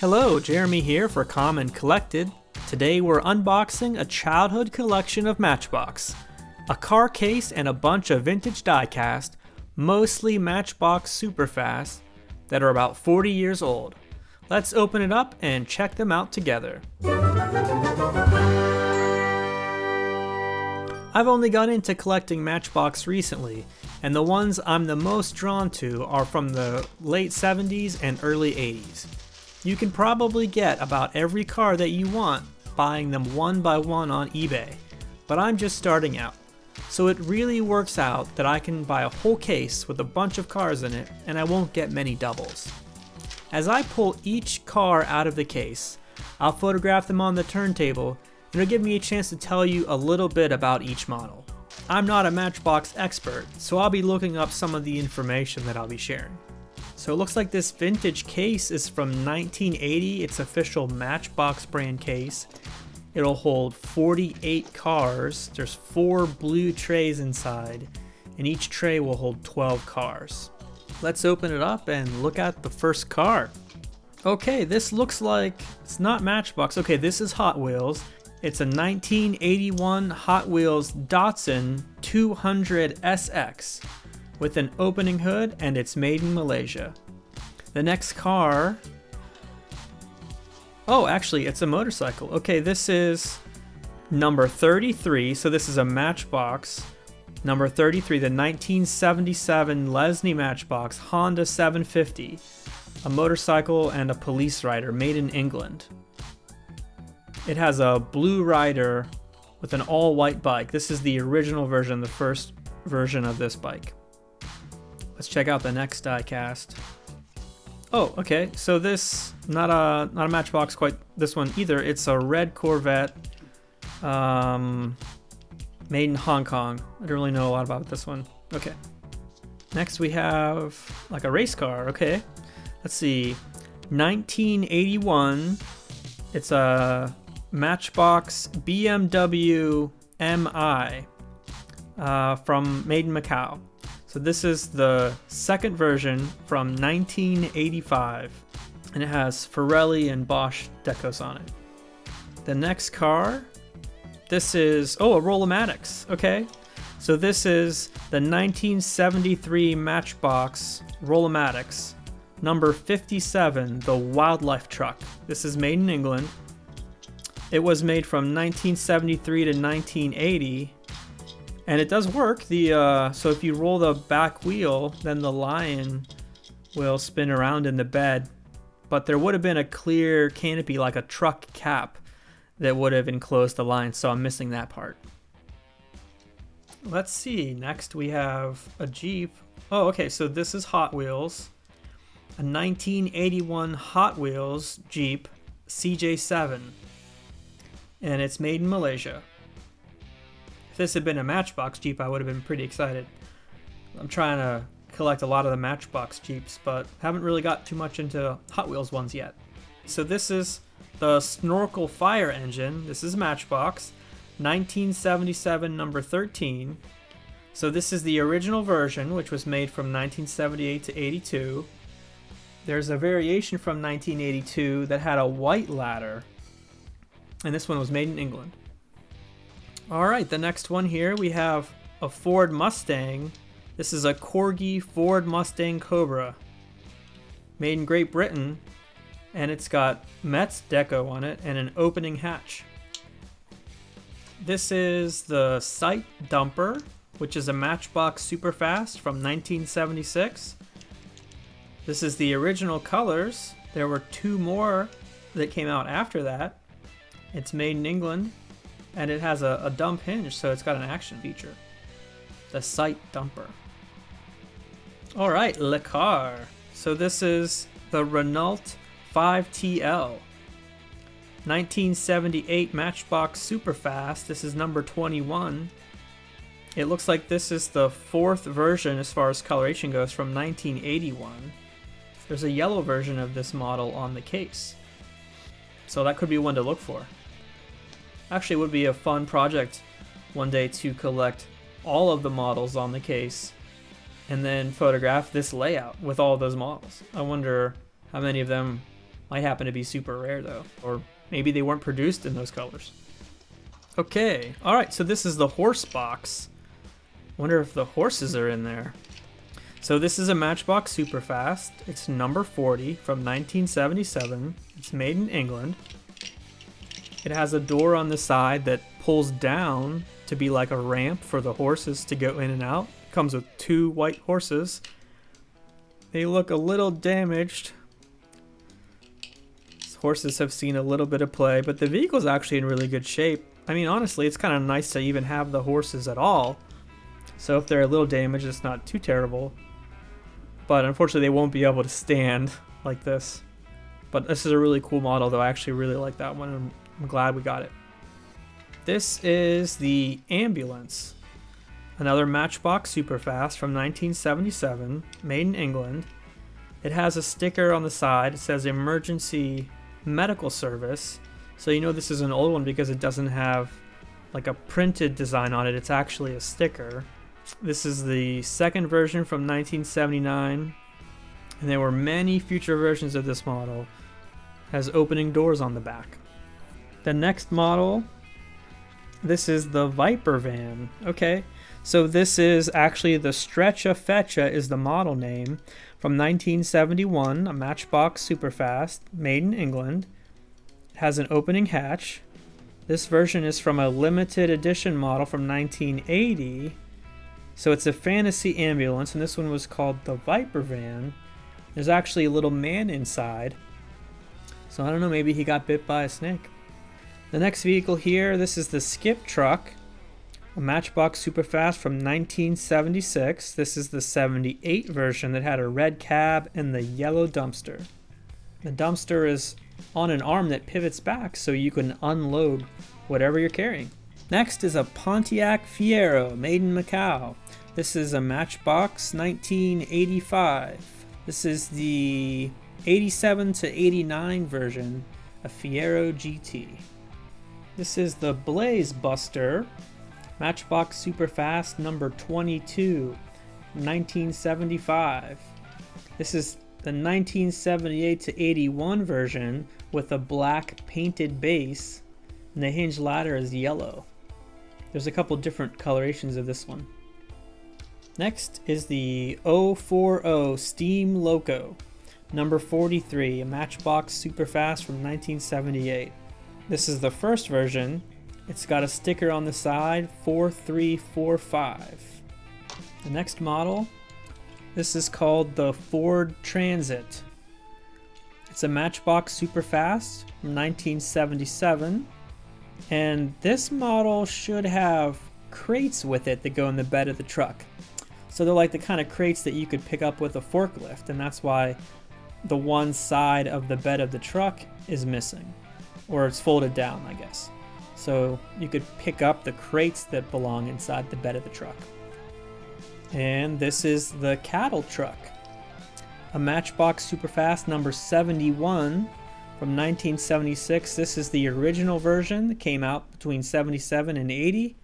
Hello, Jeremy here for Common Collected. Today we're unboxing a childhood collection of Matchbox, a car case and a bunch of vintage diecast, mostly Matchbox Superfast, that are about 40 years old. Let's open it up and check them out together. I've only got into collecting Matchbox recently, and the ones I'm the most drawn to are from the late 70s and early 80s. You can probably get about every car that you want buying them one by one on eBay, but I'm just starting out. So it really works out that I can buy a whole case with a bunch of cars in it and I won't get many doubles. As I pull each car out of the case, I'll photograph them on the turntable and it'll give me a chance to tell you a little bit about each model. I'm not a Matchbox expert, so I'll be looking up some of the information that I'll be sharing. So it looks like this vintage case is from 1980. It's official Matchbox brand case. It'll hold 48 cars. There's 4 blue trays inside, and each tray will hold 12 cars. Let's open it up and look at the first car. Okay, this looks like it's not Matchbox. Okay, this is Hot Wheels. It's a 1981 Hot Wheels Datsun 200 SX. With an opening hood, and it's made in Malaysia. The next car, oh, actually it's a motorcycle. Okay, this is number 33, so this is a Matchbox. Number 33, the 1977 Lesney Matchbox Honda 750. A motorcycle and a police rider made in England. It has a blue rider with an all-white bike. This is the original version, the first version of this bike. Let's check out the next diecast. Oh, okay. So this not a Matchbox quite this one either. It's a red Corvette, made in Hong Kong. I don't really know a lot about this one. Okay. Next we have like a race car. Okay. Let's see. 1981. It's a Matchbox BMW MI from made in Macau. So this is the second version from 1985, and it has Pirelli and Bosch decos on it. The next car, this is, oh, a Roll-O-Matics, okay. So this is the 1973 Matchbox Roll-O-Matics, number 57, the wildlife truck. This is made in England. It was made from 1973 to 1980. And it does work. So if you roll the back wheel, then the lion will spin around in the bed. But there would have been a clear canopy, like a truck cap, that would have enclosed the lion. So I'm missing that part. Let's see. Next we have a Jeep. Oh, okay. So this is Hot Wheels. A 1981 Hot Wheels Jeep CJ7. And it's made in Malaysia. If this had been a Matchbox Jeep, I would have been pretty excited. I'm trying to collect a lot of the Matchbox Jeeps, but haven't really got too much into Hot Wheels ones yet. So this is the Snorkel Fire Engine. This is Matchbox, 1977 number 13. So this is the original version, which was made from 1978 to 82. There's a variation from 1982 that had a white ladder, and this one was made in England. All right, the next one here, we have a Ford Mustang. This is a Corgi Ford Mustang Cobra, made in Great Britain, and it's got Metz deco on it and an opening hatch. This is the Sight Dumper, which is a Matchbox Superfast from 1976. This is the original colors. There were 2 more that came out after that. It's made in England. And it has a dump hinge, so it's got an action feature. The Sight Dumper. All right, Le Car. So this is the Renault 5TL. 1978 Matchbox Superfast. This is number 21. It looks like this is the 4th version as far as coloration goes from 1981. There's a yellow version of this model on the case. So that could be one to look for. Actually, it would be a fun project one day to collect all of the models on the case and then photograph this layout with all of those models. I wonder how many of them Might happen to be super rare though, or maybe they weren't produced in those colors. Okay, alright, so this is the horse box. Wonder if the horses are in there. So this is a Matchbox Superfast. It's number 40 from 1977. It's made in England. It has a door on the side that pulls down to be like a ramp for the horses to go in and out. Comes with 2 white horses. They look a little damaged. These horses have seen a little bit of play, but the vehicle's actually in really good shape. I mean, honestly, it's kind of nice to even have the horses at all. So if they're a little damaged, it's not too terrible. But unfortunately, they won't be able to stand like this. But this is a really cool model, though. I actually really like that one, and I'm glad we got it. This is the ambulance. Another Matchbox Superfast from 1977, made in England. It has a sticker on the side. It says emergency medical service. So you know this is an old one because it doesn't have like a printed design on it. It's actually a sticker. This is the second version from 1979, and there were many future versions of this model. It has opening doors on the back. The next model, this is the Viper van. Okay, so this is actually the Stretcha Fetcha is the model name, from 1971, a Matchbox Superfast, made in England. It has an opening hatch. This version is from a limited edition model from 1980. So it's a fantasy ambulance, and this one was called the Viper van. There's actually a little man inside. So I don't know, maybe he got bit by a snake. The next vehicle here, this is the Skip Truck, a Matchbox Superfast from 1976. This is the 78 version that had a red cab and the yellow dumpster. The dumpster is on an arm that pivots back so you can unload whatever you're carrying. Next is a Pontiac Fiero, made in Macau. This is a Matchbox 1985. This is the 87 to 89 version, a Fiero GT. This is the Blaze Buster, Matchbox Superfast number 22, 1975. This is the 1978 to 81 version with a black painted base, and the hinge ladder is yellow. There's a couple different colorations of this one. Next is the 040 Steam Loco, number 43, a Matchbox Superfast from 1978. This is the first version. It's got a sticker on the side, 4345. The next model, this is called the Ford Transit. It's a Matchbox Superfast from 1977. And this model should have crates with it that go in the bed of the truck. So they're like the kind of crates that you could pick up with a forklift, and that's why the one side of the bed of the truck is missing. Or it's folded down, I guess. So you could pick up the crates that belong inside the bed of the truck. And this is the cattle truck, a Matchbox Superfast number 71 from 1976. This is the original version that came out between 77 and 80.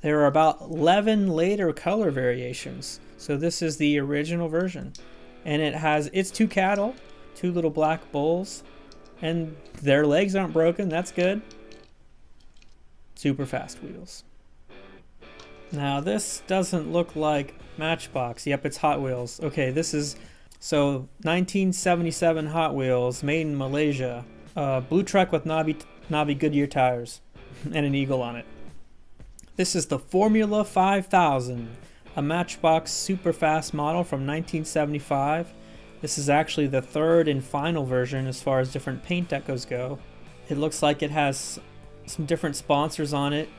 There are about 11 later color variations. So this is the original version. And it's 2 cattle, 2 little black bulls, and their legs aren't broken. That's good. Super fast wheels. Now this doesn't look like Matchbox. Yep, it's Hot Wheels. Okay, this is 1977 Hot Wheels, made in Malaysia. Blue truck with knobby Goodyear tires and an eagle on it. This is the Formula 5000, a Matchbox Superfast model from 1975. This is actually the third and final version as far as different paint decos go. It looks like it has some different sponsors on it,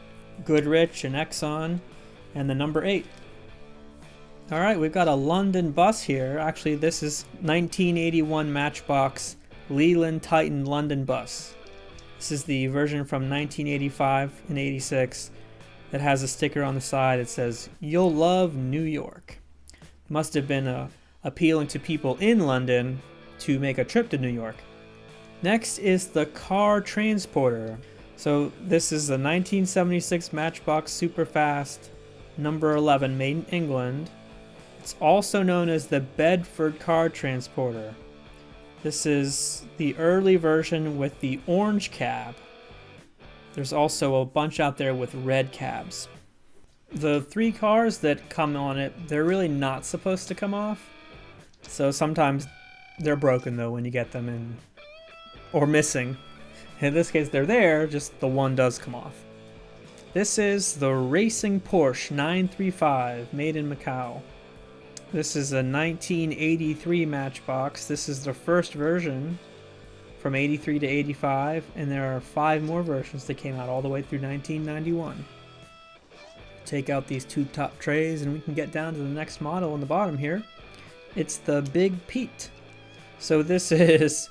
Goodrich and Exxon, and the number 8. All right, we've got a London bus here. Actually, this is 1981 Matchbox Leland Titan London bus. This is the version from 1985 and 86 that has a sticker on the side that says, "You'll love New York." Must have been appealing to people in London to make a trip to New York. Next is the car transporter. So this is the 1976 Matchbox Superfast number 11, made in England. It's also known as the Bedford car transporter. This is the early version with the orange cab. There's also a bunch out there with red cabs. The 3 cars that come on it, they're really not supposed to come off. So sometimes they're broken though when you get them in, or missing. In this case they're there, just the one does come off. This is the Racing Porsche 935 made in Macau. This is a 1983 Matchbox. This is the first version from 83 to 85, and there are 5 more versions that came out all the way through 1991. Take out these 2 top trays and we can get down to the next model on the bottom here. It's the Big Pete. So this is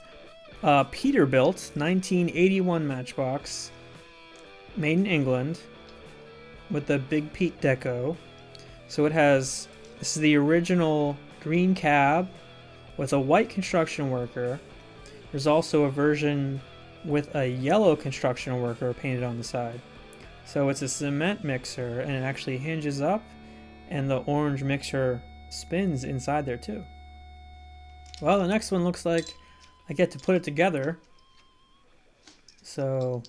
a Peterbilt 1981 Matchbox made in England with the Big Pete deco. So it has, this is the original green cab with a white construction worker. There's also a version with a yellow construction worker painted on the side. So it's a cement mixer, and it actually hinges up, and the orange mixer spins inside there too. Well, the next one looks like I get to put it together. So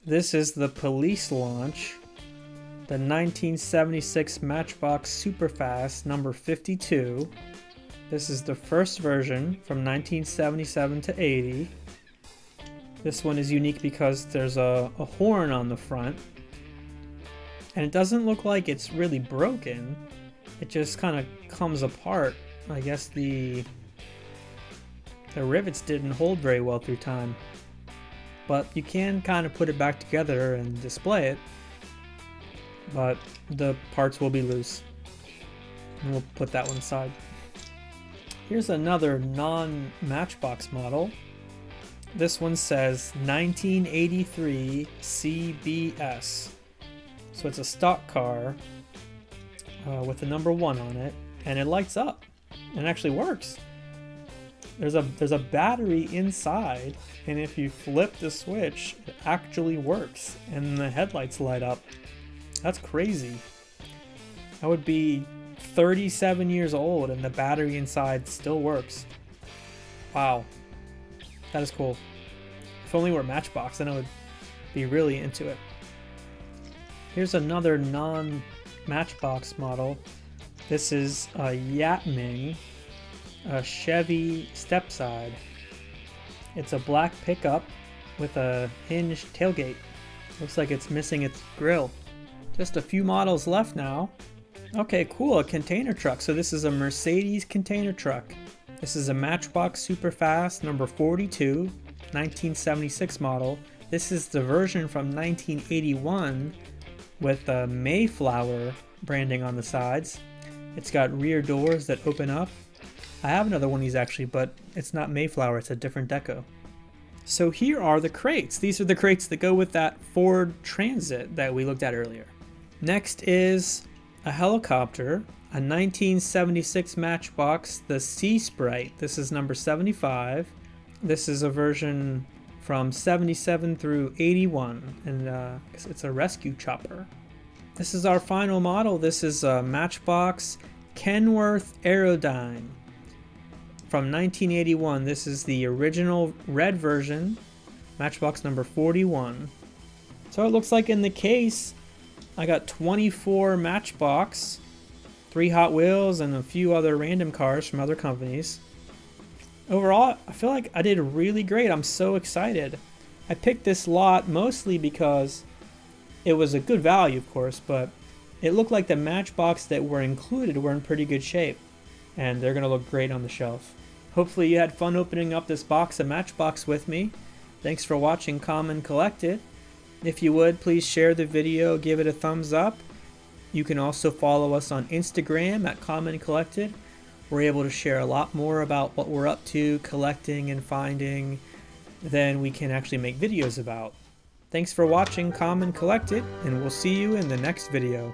this is the police launch, the 1976 Matchbox Superfast number 52. This is the first version from 1977 to 80. This one is unique because there's a horn on the front, and it doesn't look like it's really broken. It just kind of comes apart. I guess the rivets didn't hold very well through time, but you can kind of put it back together and display it, but the parts will be loose, and we'll put that one aside. Here's another non-Matchbox model. This one says 1983 CBS. So it's a stock car with the number 1 on it, and it lights up and actually works. There's a battery inside, and if you flip the switch, it actually works, and the headlights light up. That's crazy. I would be 37 years old and the battery inside still works. Wow. That is cool. If only we're Matchbox, then I would be really into it. Here's another non-Matchbox model. This is a Yatming, a Chevy stepside. It's a black pickup with a hinged tailgate. Looks like it's missing its grille. Just a few models left now. Okay, cool, a container truck. So this is a Mercedes container truck. This is a Matchbox Superfast number 42, 1976 model. This is the version from 1981 with a Mayflower branding on the sides. It's got rear doors that open up. I have another one of these actually, but it's not Mayflower, it's a different deco. So here are the crates. These are the crates that go with that Ford Transit that we looked at earlier. Next is a helicopter, a 1976 Matchbox, the Sea Sprite. This is number 75. This is a version from 77 through 81, and it's a rescue chopper. This is our final model. This is a Matchbox Kenworth Aerodyne from 1981. This is the original red version, Matchbox number 41. So it looks like in the case, I got 24 Matchbox, 3 Hot Wheels, and a few other random cars from other companies. Overall, I feel like I did really great. I'm so excited. I picked this lot mostly because it was a good value, of course, but it looked like the Matchbox that were included were in pretty good shape, and they're going to look great on the shelf. Hopefully you had fun opening up this box of Matchbox with me. Thanks for watching Common Collected. If you would, please share the video, give it a thumbs up. You can also follow us on Instagram at Common Collected. We're able to share a lot more about what we're up to, collecting and finding, than we can actually make videos about. Thanks for watching Common Collected, and we'll see you in the next video.